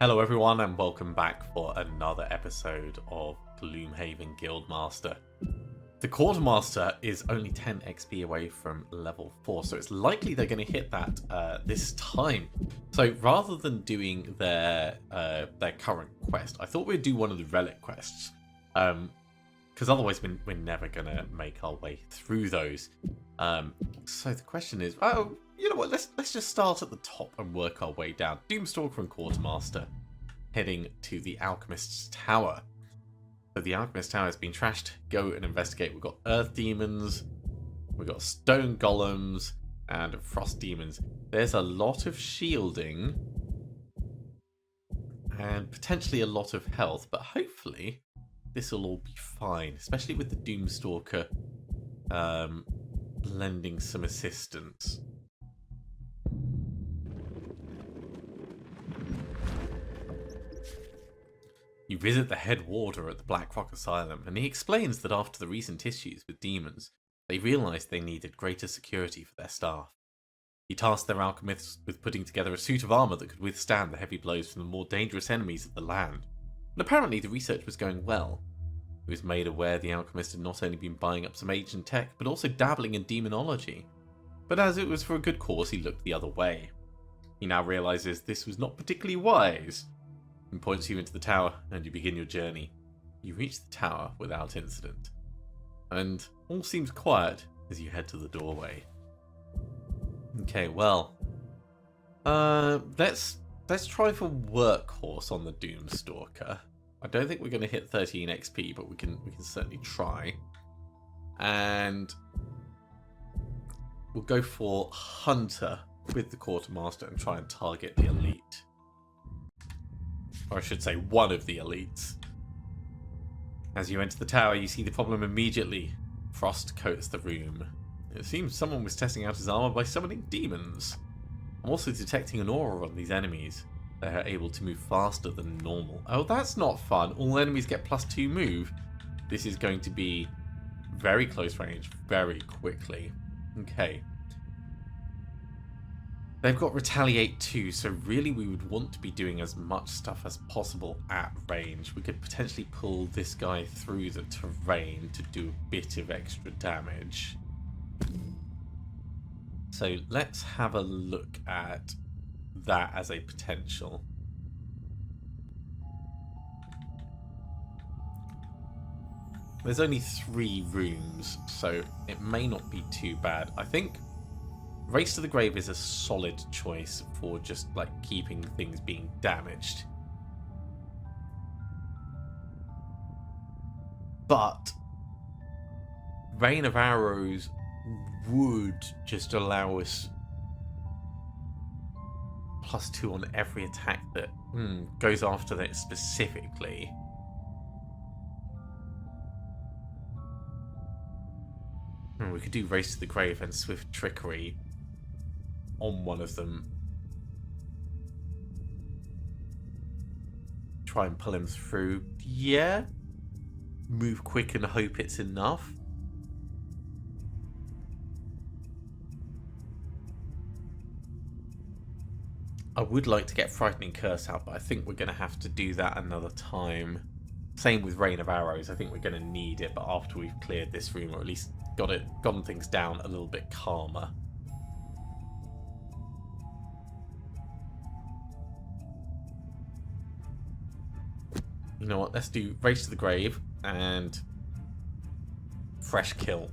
Hello everyone and welcome back for another episode of Gloomhaven Guildmaster. The Quartermaster is only 10 XP away from level 4, so it's likely they're going to hit that this time. So rather than doing their current quest, I thought we'd do one of the relic quests. Because otherwise we're never going to make our way through those. So the question is, oh, you know what, let's just start at the top and work our way down. Doomstalker and Quartermaster heading to the Alchemist's Tower. So the Alchemist's Tower has been trashed. Go and investigate. We've got Earth Demons, we've got Stone Golems, and Frost Demons. There's a lot of shielding and potentially a lot of health, but hopefully this will all be fine, especially with the Doomstalker lending some assistance. You visit the head warder at the Black Rock Asylum, and he explains that after the recent issues with demons, they realised they needed greater security for their staff. He tasked their alchemists with putting together a suit of armour that could withstand the heavy blows from the more dangerous enemies of the land. And apparently the research was going well. He was made aware the alchemist had not only been buying up some ancient tech, but also dabbling in demonology. But as it was for a good cause, he looked the other way. He now realises this was not particularly wise, and points you into the tower, and you begin your journey. You reach the tower without incident, and all seems quiet as you head to the doorway. Okay, well, let's try for Workhorse on the Doomstalker. I don't think we're going to hit 13 XP, but we can certainly try. And we'll go for Hunter with the Quartermaster and try and target the elite. Or I should say, one of the elites. As you enter the tower, you see the problem immediately. Frost coats the room. It seems someone was testing out his armor by summoning demons. I'm also detecting an aura on these enemies. They are able to move faster than normal. Oh, that's not fun. All enemies get +2 move. This is going to be very close range, very quickly. Okay. They've got Retaliate too, so really we would want to be doing as much stuff as possible at range. We could potentially pull this guy through the terrain to do a bit of extra damage. So let's have a look at that as a potential. There's only 3 rooms, so it may not be too bad. I think Race to the Grave is a solid choice for just like keeping things being damaged. But Rain of Arrows would just allow us +2 on every attack that goes after that specifically. We could do Race to the Grave and Swift Trickery on one of them. Try and pull him through. Yeah. Move quick and hope it's enough. I would like to get Frightening Curse out, but I think we're going to have to do that another time. Same with Rain of Arrows. I think we're going to need it, but after we've cleared this room, or at least gotten things down a little bit calmer. You know what? Let's do Race to the Grave and Fresh Kill.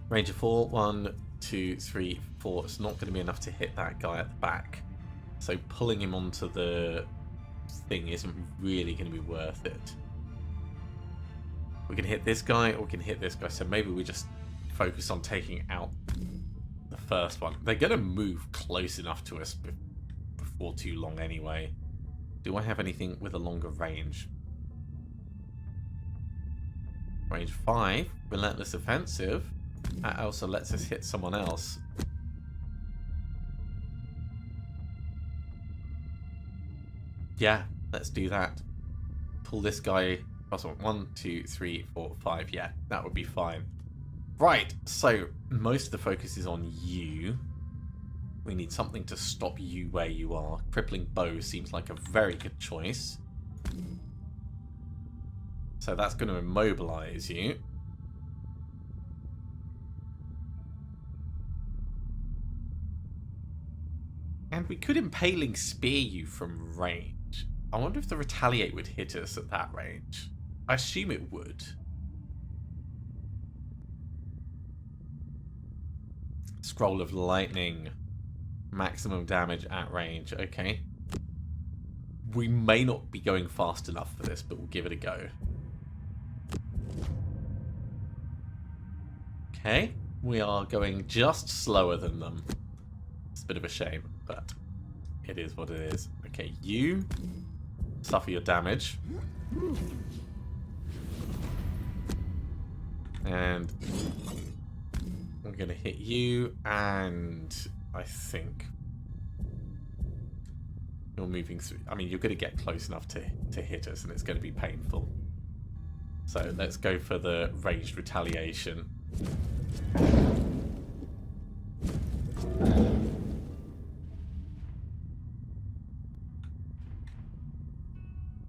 Range of 4. 1, 2, 3, 4. It's not going to be enough to hit that guy at the back. So pulling him onto the thing isn't really going to be worth it. We can hit this guy or we can hit this guy. So maybe we just focus on taking out the first one. They're going to move close enough to us before too long anyway. Do I have anything with a longer range? Range 5. Relentless Offensive. That also lets us hit someone else. Yeah, let's do that. Pull this guy. 1, 2, 3, 4, 5. Yeah, that would be fine. Right, so most of the focus is on you. We need something to stop you where you are. Crippling bow seems like a very good choice. So that's going to immobilize you. And we could impaling spear you from range. I wonder if the retaliate would hit us at that range. I assume it would. Scroll of lightning. Maximum damage at range. Okay. We may not be going fast enough for this, but we'll give it a go. Okay. We are going just slower than them. It's a bit of a shame, but it is what it is. Okay, you suffer your damage. And I'm going to hit you, and I think you're moving through. I mean, you're going to get close enough to hit us, and it's going to be painful. So let's go for the ranged retaliation.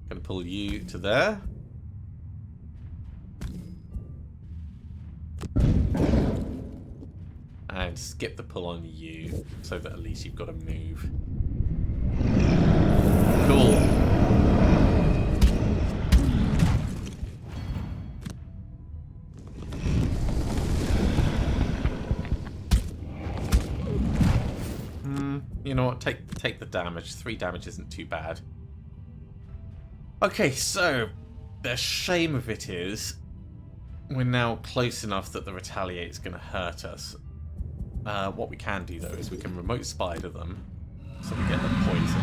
Going to pull you to there. And skip the pull on you, so that at least you've got to move. Cool. You know what? Take the damage. 3 damage isn't too bad. Okay, so the shame of it is we're now close enough that the retaliate's going to hurt us. What we can do, though, is we can remote spider them, so we get them poisoned.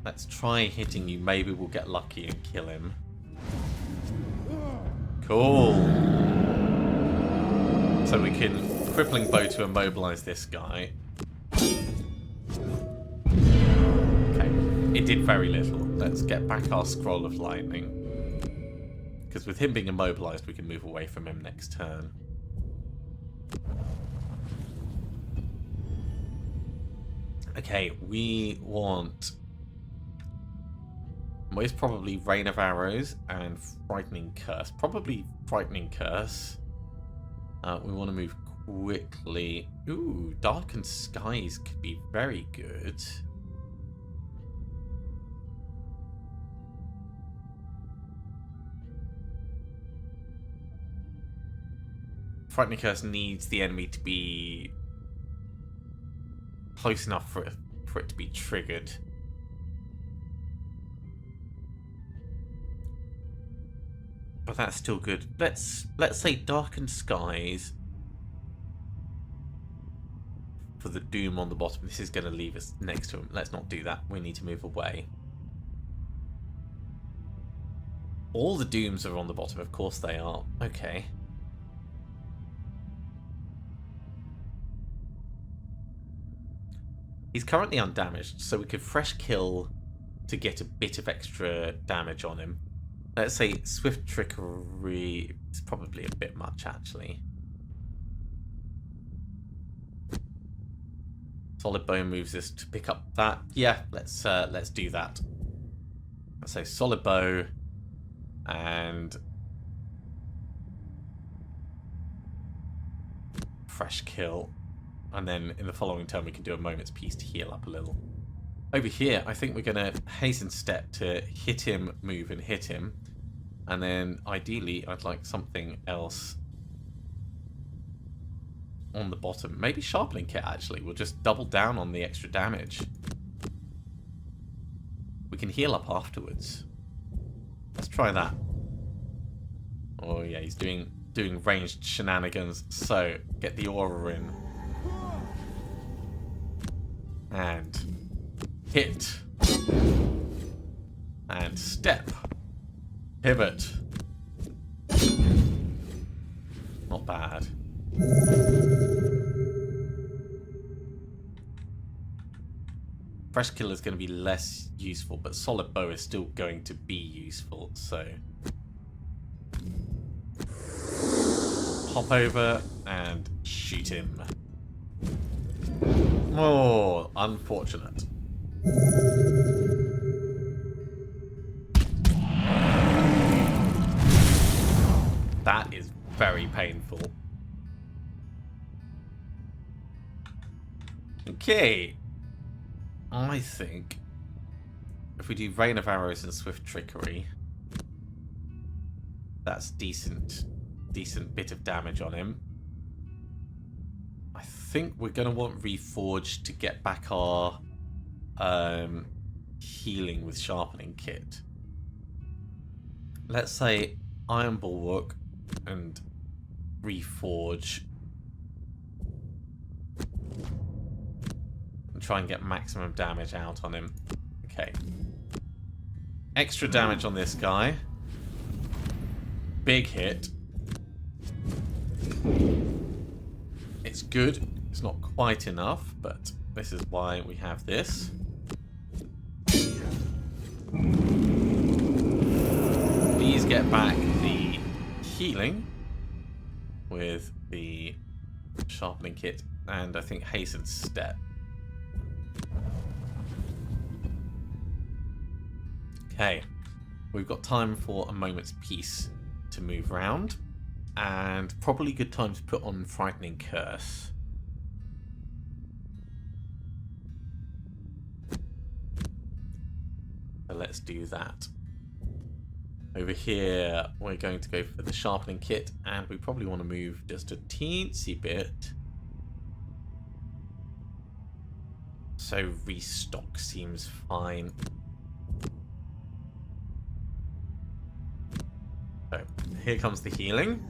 Let's try hitting you. Maybe we'll get lucky and kill him. Cool. So we can crippling bow to immobilize this guy. Okay. It did very little. Let's get back our scroll of lightning. Because with him being immobilized, we can move away from him next turn. Okay, we want most probably Rain of Arrows and Frightening Curse. Probably Frightening Curse. We want to move quickly. Ooh, Darkened Skies could be very good. Frightening Curse needs the enemy to be close enough for it to be triggered. But that's still good. Let's say Darkened Skies for the Doom on the bottom. This is going to leave us next to him. Let's not do that. We need to move away. All the Dooms are on the bottom. Of course they are. Okay. He's currently undamaged, so we could fresh kill to get a bit of extra damage on him. Let's say Swift Trickery is probably a bit much, actually. Solid Bow moves us to pick up that. Yeah, let's do that. So Solid Bow and fresh kill. And then in the following turn, we can do a moment's peace to heal up a little. Over here, I think we're going to hasten step to hit him, move, and hit him. And then, ideally, I'd like something else on the bottom. Maybe Sharpening Kit, actually. We'll just double down on the extra damage. We can heal up afterwards. Let's try that. Oh, yeah, he's doing ranged shenanigans. So, get the aura in. And hit. And step. Pivot. Not bad. Fresh kill is going to be less useful, but solid bow is still going to be useful, so hop over and shoot him. Oh, unfortunate. That is very painful. Okay. I think if we do Rain of Arrows and Swift Trickery, that's decent bit of damage on him. I think we're going to want Reforged to get back our healing with Sharpening Kit. Let's say Iron Bulwark and Reforge. And try and get maximum damage out on him. Okay. Extra damage on this guy. Big hit. It's good. It's not quite enough, but this is why we have this. Please get back the healing with the Sharpening Kit and I think Hastened Step. Okay, we've got time for a moment's peace to move around, and probably good time to put on Frightening Curse. So let's do that. Over here, we're going to go for the Sharpening Kit, and we probably want to move just a teensy bit. So restock seems fine. So here comes the healing.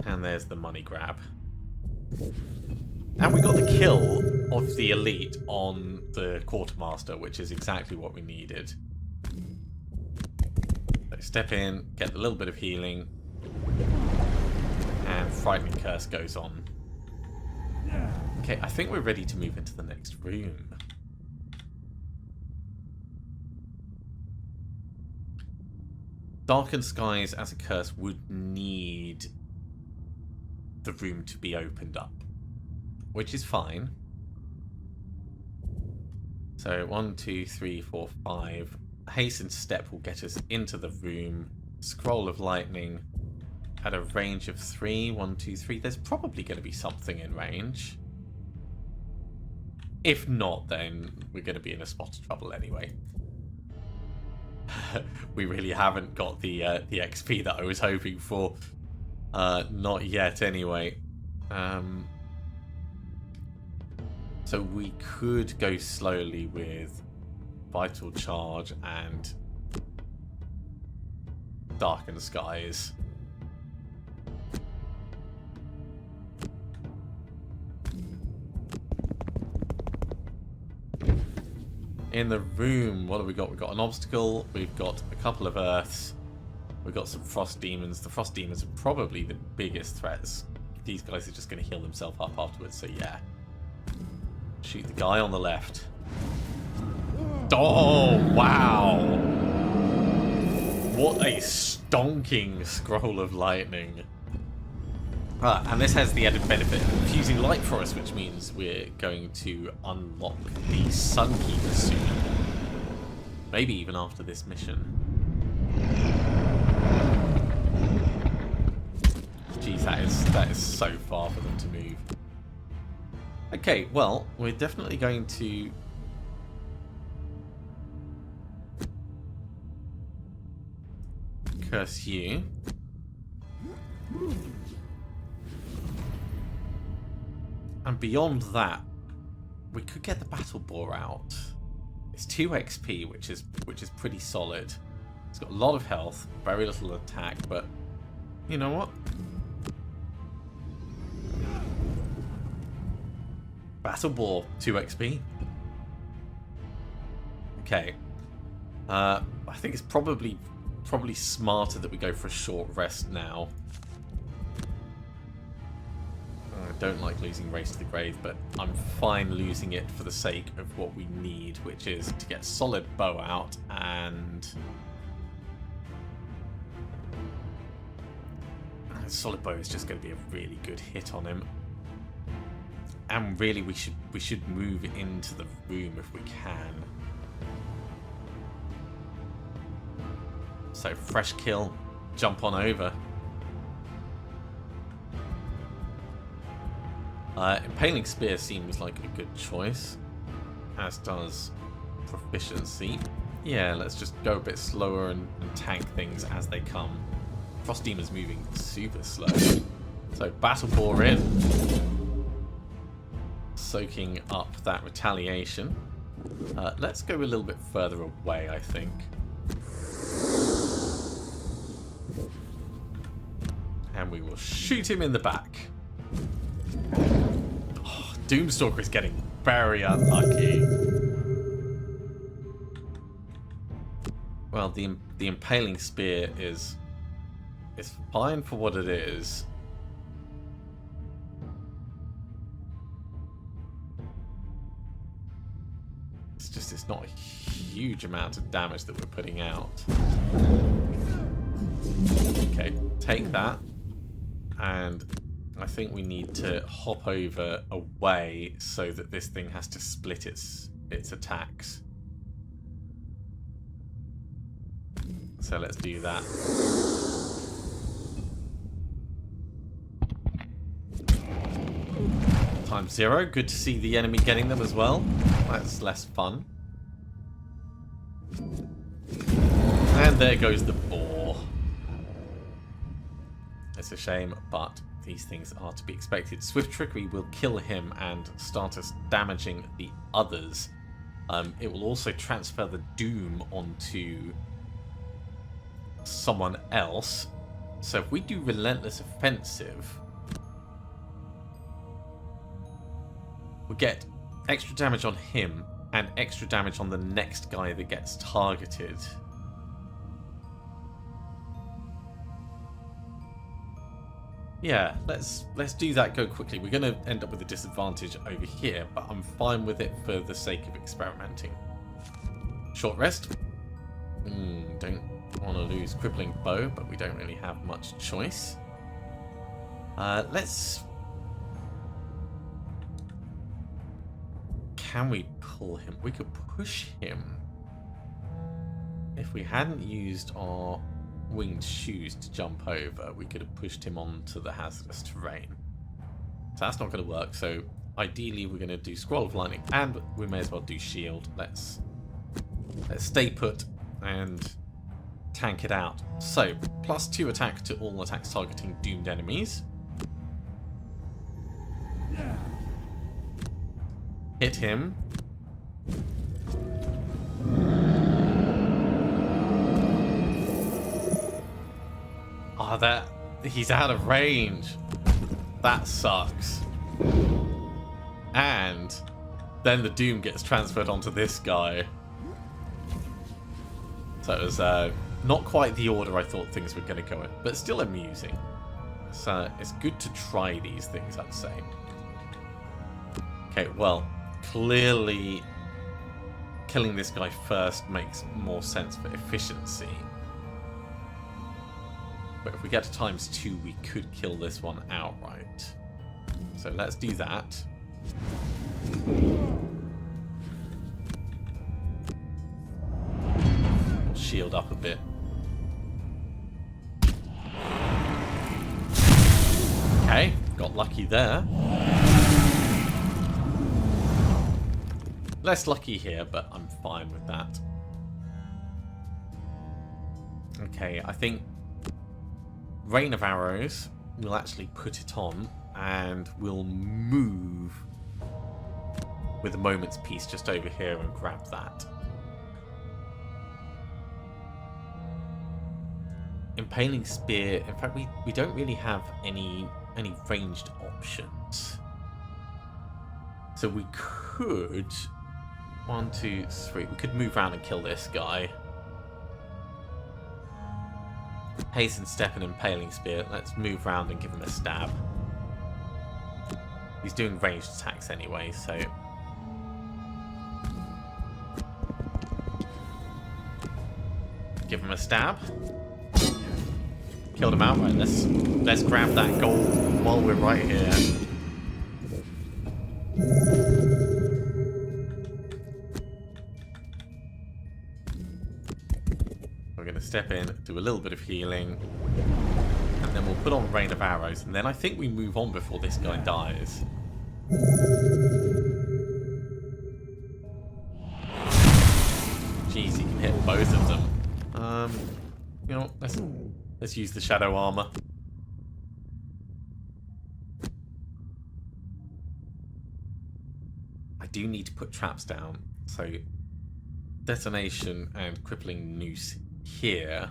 And there's the money grab. And we got the kill of the elite on the Quartermaster, which is exactly what we needed. So step in, get a little bit of healing, and Frightening Curse goes on. Okay, I think we're ready to move into the next room. Darkened Skies as a curse would need the room to be opened up, which is fine. So 1, 2, 3, 4, 5. Hastened Step will get us into the room. Scroll of Lightning at a range of 3. 1, 2, 3. There's probably going to be something in range. If not, then we're going to be in a spot of trouble anyway. We really haven't got the XP that I was hoping for. Not yet, anyway. So we could go slowly with Vital Charge and Darkened Skies. In the room, what have we got? We've got an obstacle, we've got a couple of earths, we've got some frost demons. The frost demons are probably the biggest threats. These guys are just going to heal themselves up afterwards, so yeah. Shoot the guy on the left. Oh, wow! What a stonking Scroll of Lightning. And this has the added benefit of infusing light for us, which means we're going to unlock the Sunkeeper soon. Maybe even after this mission. Jeez, that is so far for them to move. Okay, well, we're definitely going to curse you. And beyond that, we could get the Battle Boar out. It's 2 XP, which is pretty solid. It's got a lot of health, very little attack, but you know what? Battle Boar, 2 XP. Okay. I think it's probably smarter that we go for a short rest now. I don't like losing Race to the Grave, but I'm fine losing it for the sake of what we need, which is to get solid bow out and solid bow is just going to be a really good hit on him. And really, we should move into the room if we can. So fresh kill, jump on over. Impaling Spear seems like a good choice, as does Proficiency. Yeah, let's just go a bit slower and tank things as they come. Frost Demon's moving super slow. So Battle Boar in. Soaking up that retaliation. Let's go a little bit further away, I think. And we will shoot him in the back. Oh, Doomstalker is getting very unlucky. Well, the Impaling Spear is fine for what it is. It's not a huge amount of damage that we're putting out. Okay, take that. And I think we need to hop over away so that this thing has to split its attacks. So let's do that. Times 0. Good to see the enemy getting them as well. That's less fun. And there goes the boar. It's a shame, but these things are to be expected. Swift Trickery will kill him and start us damaging the others. It will also transfer the Doom onto someone else. So if we do Relentless Offensive, we get extra damage on him and extra damage on the next guy that gets targeted. Yeah, let's do that, go quickly. We're going to end up with a disadvantage over here, but I'm fine with it for the sake of experimenting. Short rest. Don't want to lose Crippling Bow, but we don't really have much choice. Can we pull him? We could push him. If we hadn't used our winged shoes to jump over, we could have pushed him onto the hazardous terrain. So that's not going to work. So ideally we're going to do Scroll of Lightning, and we may as well do Shield. Let's stay put and tank it out. So +2 attack to all attacks targeting doomed enemies. Hit him. Oh, he's out of range. That sucks. And then the Doom gets transferred onto this guy. So it was not quite the order I thought things were going to go in, but still amusing. So it's good to try these things, I'd say. Okay, well, clearly killing this guy first makes more sense for efficiency. But if we get to ×2, we could kill this one outright. So let's do that. Shield up a bit. Okay, got lucky there. Less lucky here, but I'm fine with that. Okay, I think Rain of Arrows will actually put it on, and we'll move with a Moment's Peace just over here and grab that. Impaling Spear, in fact we don't really have any ranged options. So we could 1, 2, 3. We could move around and kill this guy. Hasten Step and Impaling Spear. Let's move around and give him a stab. He's doing ranged attacks anyway, so give him a stab. killed him outright. Let's grab that gold while we're right here. We're going to step in, do a little bit of healing, and then we'll put on Rain of Arrows, and then I think we move on before this guy dies. Jeez, he can hit both of them. You know, let's use the shadow armor. I do need to put traps down, so detonation and crippling noose here.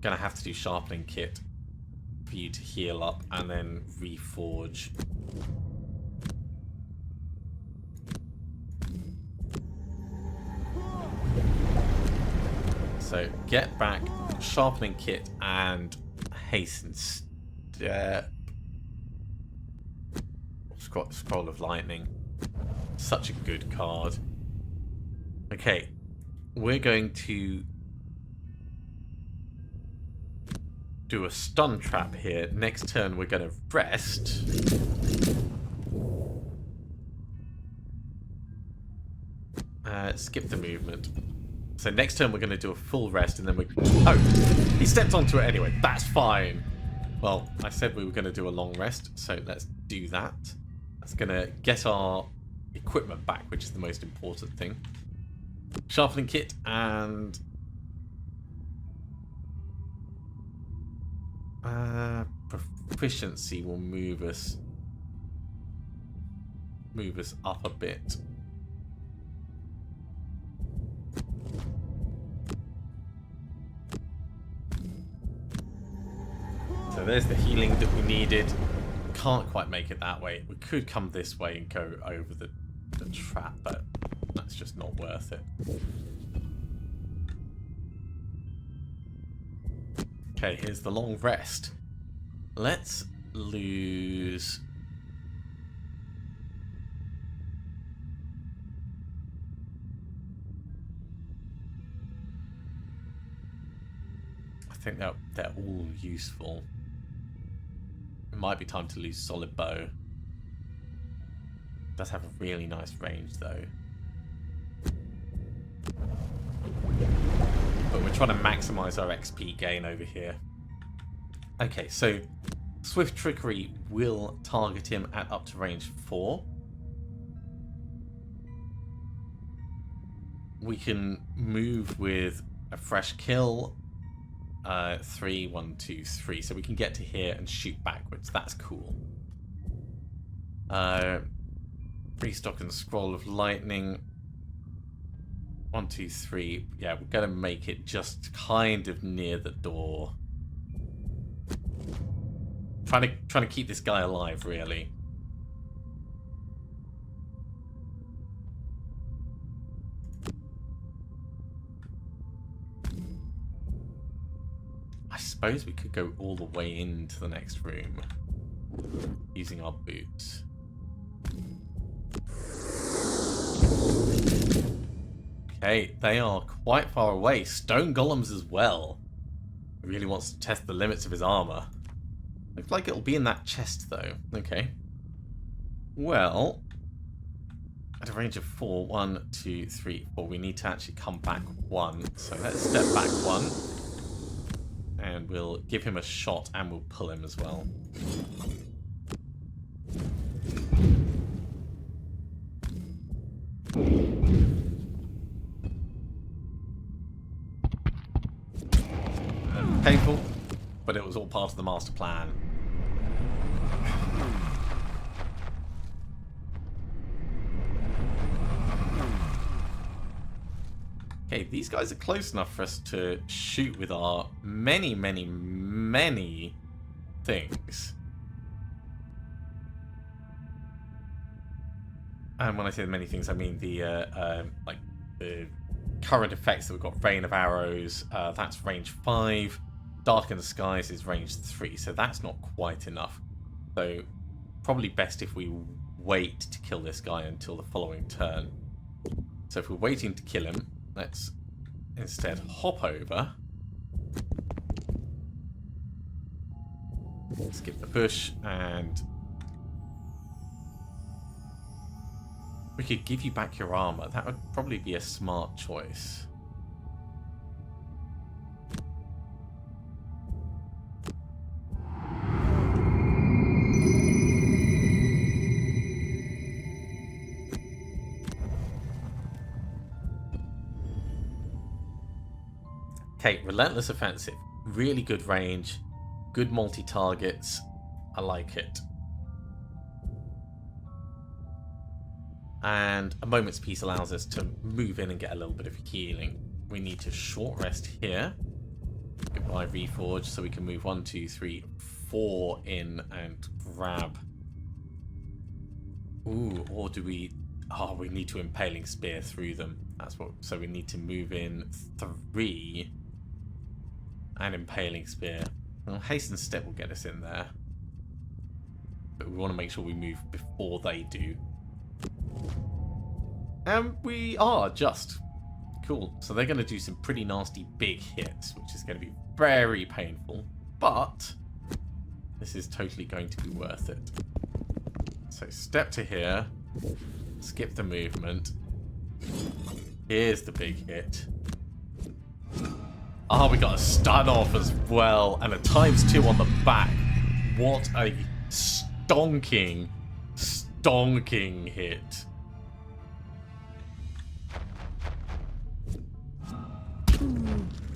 Gonna have to do sharpening kit for you to heal up and then reforge. So get back, sharpening kit, and hasten step. Scroll of lightning. Such a good card. Okay, we're going to do a stun trap here. Next turn we're going to rest. Skip the movement. So next turn we're going to do a full rest and then oh, he stepped onto it anyway. That's fine. Well, I said we were going to do a long rest, so let's do that. That's going to get our equipment back, which is the most important thing. Sharpening kit and proficiency will move us up a bit. So there's the healing that we needed. Can't quite make it that way. We could come this way and go over the trap, but that's just not worth it. Okay, here's the long rest. Let's lose... I think they're all useful. It might be time to lose solid bow. Does have a really nice range though. But we're trying to maximize our XP gain over here. Okay, so Swift Trickery will target him at up to range 4. We can move with a fresh kill. 3, 1, 2, 3. So we can get to here and shoot backwards. That's cool. Restock and Scroll of Lightning. 1, 2, 3. Yeah, we're gonna make it just kind of near the door. Trying to keep this guy alive, really. I suppose we could go all the way into the next room using our boots. Okay, they are quite far away. Stone golems as well. He really wants to test the limits of his armor. Looks like it'll be in that chest though. Okay. Well, at a range of 4, 1, 2, 3, 4, we need to actually come back 1. So let's step back 1. And we'll give him a shot and we'll pull him as well. Painful, but it was all part of the master plan. Okay, these guys are close enough for us to shoot with our many, many, many things. And when I say many things, I mean the like the current effects that we've got. Rain of Arrows, that's range 5. Darkened Skies is range 3, so that's not quite enough. So probably best if we wait to kill this guy until the following turn. So if we're waiting to kill him, let's instead hop over Skip the push, and we could give you back your armor. That would probably be a smart choice. Okay, Relentless Offensive. Really good range. Good multi-targets. I like it. And a Moment's Peace allows us to move in and get a little bit of healing. We need to short rest here. Goodbye, Reforge, so we can move 1, 2, 3, 4 in and grab. Ooh, or do we... Oh, we need to Impaling Spear through them. That's what... So we need to move in 3 and Impaling Spear. Well, Hasten Step will get us in there. But we want to make sure we move before they do. And we are just. Cool. So they're going to do some pretty nasty big hits, which is going to be very painful. But this is totally going to be worth it. So step to here. Skip the movement. Here's the big hit. Oh, we got a stun off as well. And a ×2 on the back. What a stonking hit.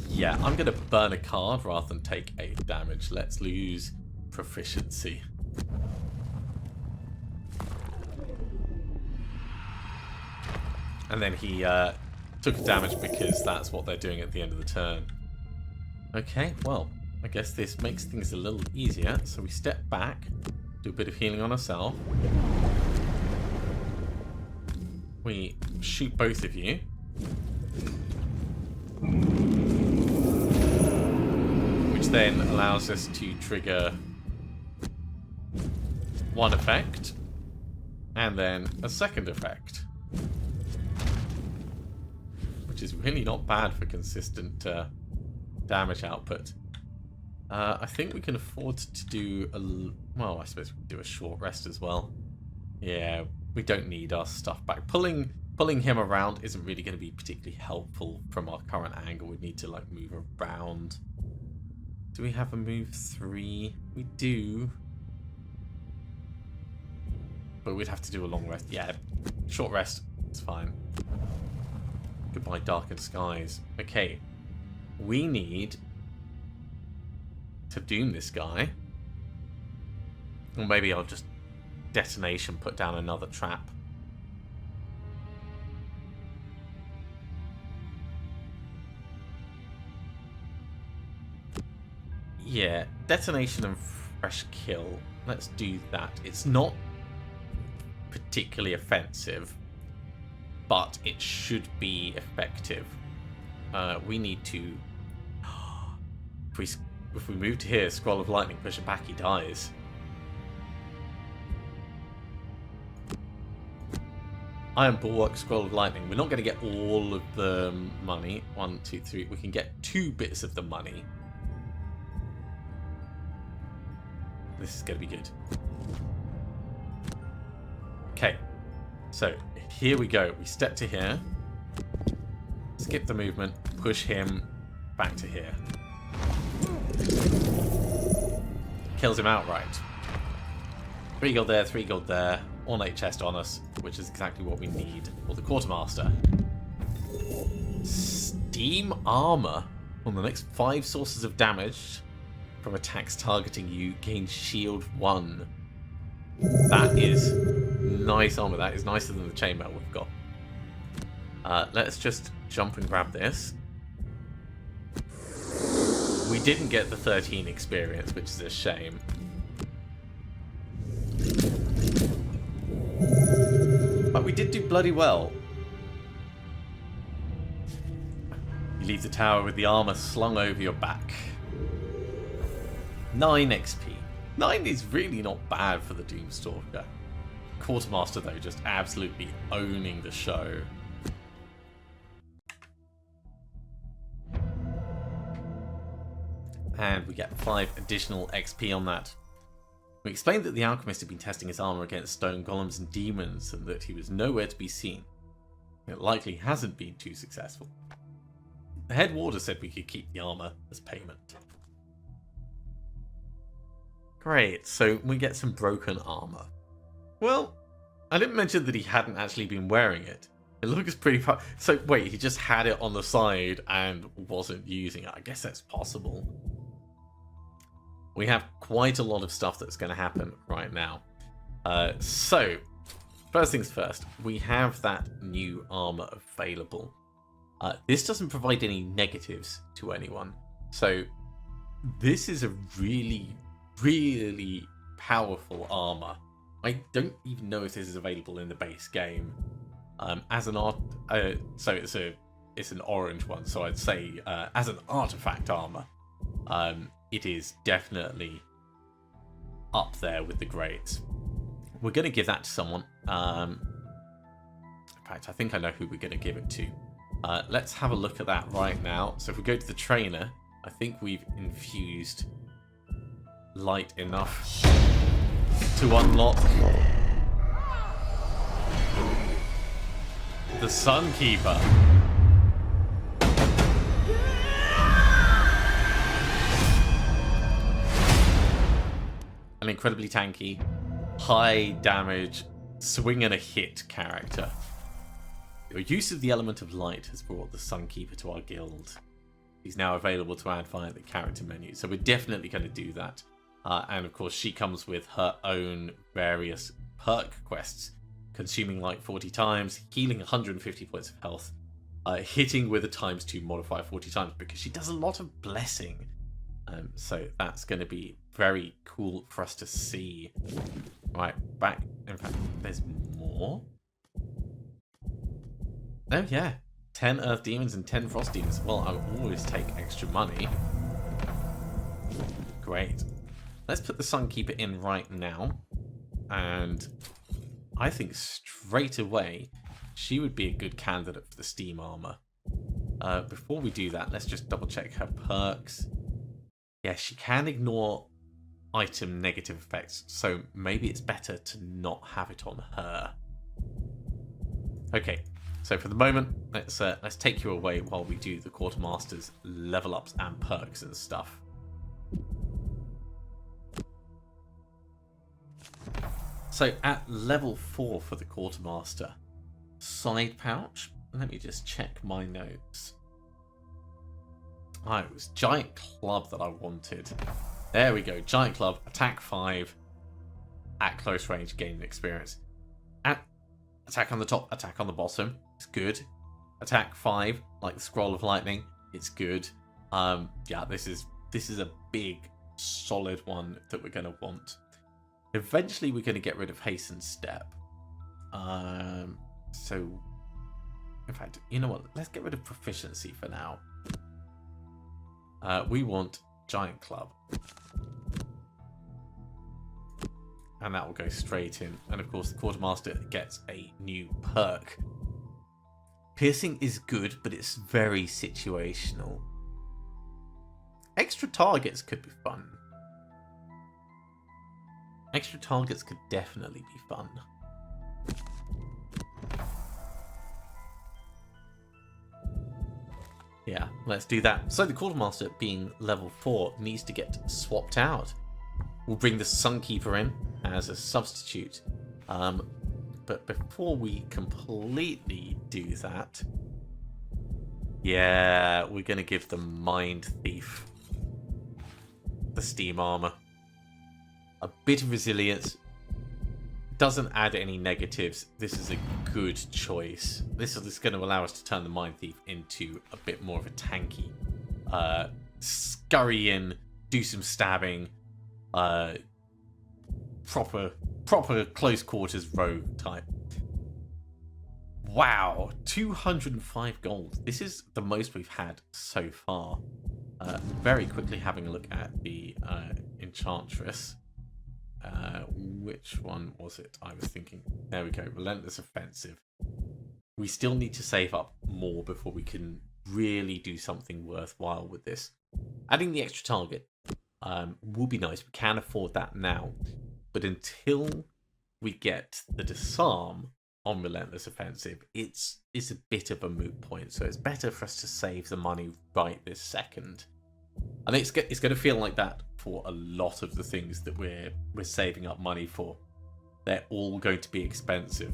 Yeah, I'm going to burn a card rather than take 8 damage. Let's lose proficiency. And then he took damage because that's what they're doing at the end of the turn. Okay, well, I guess this makes things a little easier. So we step back, do a bit of healing on ourselves. We shoot both of you. Which then allows us to trigger one effect. And then a second effect. Which is really not bad for consistent damage output. I think we can afford to do a... Well, I suppose we can do a short rest as well. Yeah, we don't need our stuff back. Pulling him around isn't really going to be particularly helpful from our current angle. We need to like move around. Do we have a move 3? We do. But we'd have to do a long rest. Yeah, short rest. It's fine. Goodbye, darkened skies. Okay. We need to doom this guy. Or maybe I'll just detonation put down another trap. Yeah, detonation and fresh kill. Let's do that. It's not particularly offensive, but it should be effective. We need to... If we move to here, Scroll of Lightning, push it back, he dies. Iron Bulwark, Scroll of Lightning. We're not going to get all of the money. 1, 2, 3. We can get 2 bits of the money. This is going to be good. Okay. So, here we go. We step to here. Skip the movement. Push him back to here. Kills him outright. 3 gold there, 3 gold there. Ornate chest on us, which is exactly what we need for the Quartermaster. Steam armor. On the next 5 sources of damage from attacks targeting you, gain shield 1. That is nice armor. That is nicer than the chainmail we've got. Let's just jump and grab this. We didn't get the 13 experience, which is a shame. But we did do bloody well. You leave the tower with the armor slung over your back. 9 XP. 9 is really not bad for the Doomstalker. Quartermaster, though, just absolutely owning the show. And we get 5 additional XP on that. We explained that the alchemist had been testing his armor against stone golems and demons, and that he was nowhere to be seen. It likely hasn't been too successful. The head warder said we could keep the armor as payment. Great, so we get some broken armor. Well, I didn't mention that he hadn't actually been wearing it. It looks pretty fun. So wait, he just had it on the side and wasn't using it. I guess that's possible. We have quite a lot of stuff that's going to happen right now. So, first things first, we have that new armor available. This doesn't provide any negatives to anyone. So, this is a really, really powerful armor. I don't even know if this is available in the base game. As an art, so it's an orange one. So I'd say as an artifact armor, it is definitely up there with the greats. We're going to give that to someone. In fact, I think I know who we're going to give it to. Let's have a look at that right now. So if we go to the trainer, I think we've infused light enough to unlock the Sunkeeper. An incredibly tanky, high damage, swing and a hit character. Your use of the element of light has brought the Sunkeeper to our guild. He's now available to add via the character menu, so we're definitely going to do that. And of course, she comes with her own various perk quests. Consuming light 40 times, healing 150 points of health, hitting with a ×2 modifier 40 times, because she does a lot of blessing. So that's going to be very cool for us to see. Right, back. In fact, there's more. Oh yeah, 10 Earth Demons and 10 Frost Demons. Well, I'll always take extra money. Great. Let's put the Sunkeeper in right now. And I think straight away she would be a good candidate for the Steam Armor. Before we do that, let's just double check her perks. Yeah, she can ignore item negative effects, so maybe it's better to not have it on her. Okay, so for the moment, let's take you away while we do the Quartermaster's level ups and perks and stuff. So at level 4 for the Quartermaster, side pouch. Let me just check my notes. It was Giant Club that I wanted. There we go, Giant Club, attack 5, at close range, gain experience. Attack on the top, attack on the bottom, it's good. Attack 5, like the Scroll of Lightning, it's good. Yeah, this is a big, solid one that we're going to want. Eventually, we're going to get rid of Hasten Step. So, in fact, you know what? Let's get rid of Proficiency for now. We want Giant Club. And that will go straight in. And of course, the Quartermaster gets a new perk. Piercing is good, but it's very situational. Extra targets could be fun. Extra targets could definitely be fun. Yeah, let's do that. So the Quartermaster, being level 4, needs to get swapped out. We'll bring the Sunkeeper in as a substitute. But before we completely do that, yeah, we're going to give the Mind Thief the Steam Armor. A bit of resilience. Doesn't add any negatives. This is a good choice. This is going to allow us to turn the Mind Thief into a bit more of a tanky. Scurry in, do some stabbing. Proper close quarters rogue type. Wow, 205 gold. This is the most we've had so far. Very quickly having a look at the Enchantress. Which one was it I was thinking? There we go, Relentless Offensive. We still need to save up more before we can really do something worthwhile with this. Adding the extra target will be nice. We can afford that now. But until we get the disarm on Relentless Offensive, it's a bit of a moot point. So it's better for us to save the money right this second. I think it's going to feel like that for a lot of the things that we're saving up money for. They're all going to be expensive.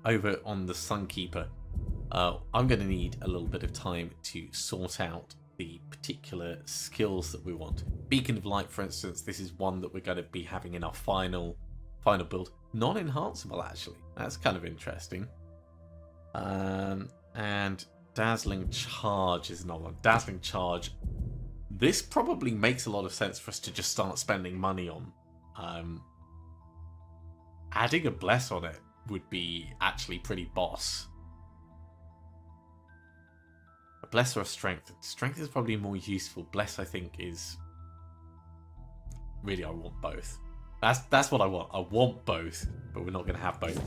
Over on the Sunkeeper, I'm going to need a little bit of time to sort out the particular skills that we want. Beacon of Light, for instance, this is one that we're going to be having in our final build. Non-enhanceable, actually. That's kind of interesting. And Dazzling Charge is another one. Dazzling Charge. This probably makes a lot of sense for us to just start spending money on. Adding a Bless on it would be actually pretty boss. A Bless or a Strength? Strength is probably more useful. Bless, I think, is... Really, I want both. That's what I want. I want both, but we're not going to have both.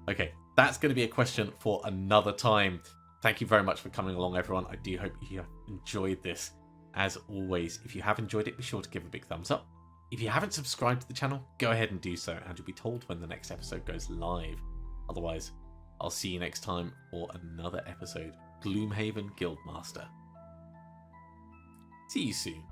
Okay, that's going to be a question for another time. Thank you very much for coming along, everyone. I do hope you have enjoyed this. As always, if you have enjoyed it, be sure to give a big thumbs up. If you haven't subscribed to the channel, go ahead and do so, and you'll be told when the next episode goes live. Otherwise, I'll see you next time for another episode. Gloomhaven Guildmaster. See you soon.